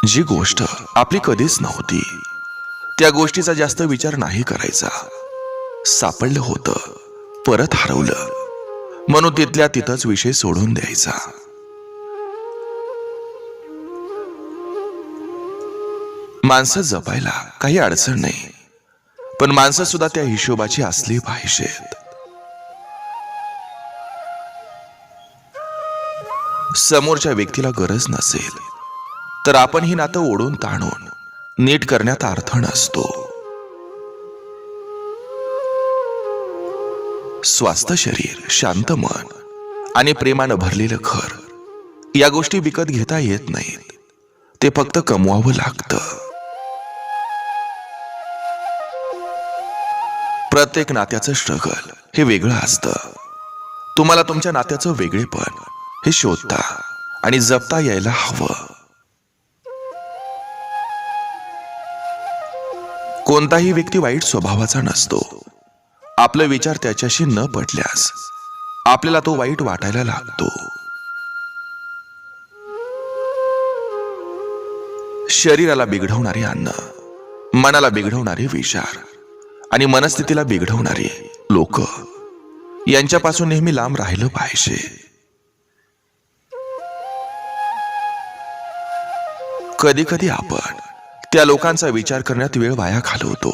जी गोष्ट आपली कधीच नव्हती त्या गोष्टीचा जास्त विचार नाही करायचा. सापडलं होतं, परत हरवलं म्हणून तिथल्या तिथंच विषय सोडून द्यायचा. माणसं जपायला काही अडचण नाही, पण माणसं सुद्धा त्या हिशोबाची असली पाहिजेत. समोरच्या व्यक्तीला गरज नसेल तर आपण ही नातं ओढून ताणून नीट करण्यात अर्थ नसतो. स्वस्थ शरीर, शांत मन आणि प्रेमानं भरलेलं घर या गोष्टी विकत घेता येत नाहीत. ते फक्त कमवावं लागतं. प्रत्येक नात्याचं स्ट्रगल हे वेगळं असतं. तुम्हाला तुमच्या नात्याचं वेगळेपण हे शोधता आणि जपता यायला हवं. कोणताही व्यक्ती वाईट स्वभावाचा नसतो. आपले विचार त्याच्याशी न पटल्यास आपल्याला तो वाईट वाटायला लागतो. शरीराला बिघडवणारे अन्न, मनाला बिघडवणारे विचार आणि मनस्थितीला बिघडवणारे लोक यांच्यापासून नेहमी लांब राहिलं पाहिजे. कधी कधी आपण त्या लोकांचा विचार करण्यात वेळ वाया घालवतो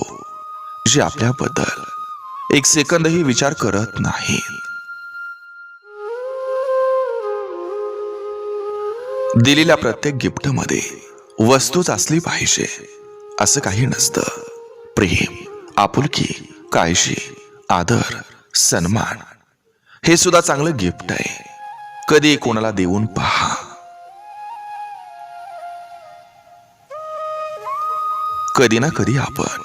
जे आपल्याबद्दल एक सेकंदही विचार करत नाही. दिलेल्या प्रत्येक गिफ्टमध्ये वस्तूच असली पाहिजे असं काही नसतं. प्रेम, आपुलकी, काळजी, आदर, सन्मान हे सुद्धा चांगलं गिफ्ट आहे. कधी कोणाला देऊन पहा. कधी ना कधी आपण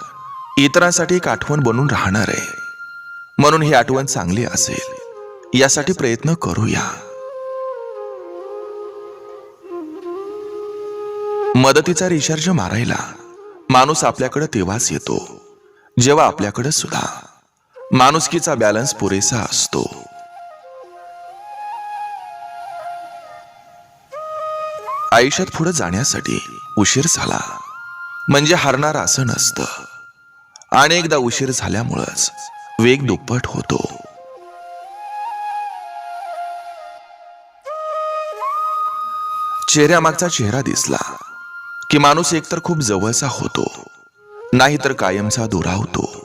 इतरांसाठी एक आठवण बनून राहणार आहे, म्हणून ही आठवण चांगली असेल यासाठी प्रयत्न करूया. मदतीचा रिचार्ज मारायला माणूस आपल्याकडे तेव्हाच येतो जेव्हा आपल्याकडे सुद्धा माणुसकीचा बॅलन्स पुरेसा असतो. आयुष्यात पुढे जाण्यासाठी उशीर झाला म्हणजे हारणार असं नसतं. अनेकदा उशीर झाल्यामुळेच वेग दुप्पट होतो. चेहऱ्यामागचा चेहरा दिसला की माणूस एकतर खूप जवळचा होतो, नाहीतर कायमचा दुरावतो.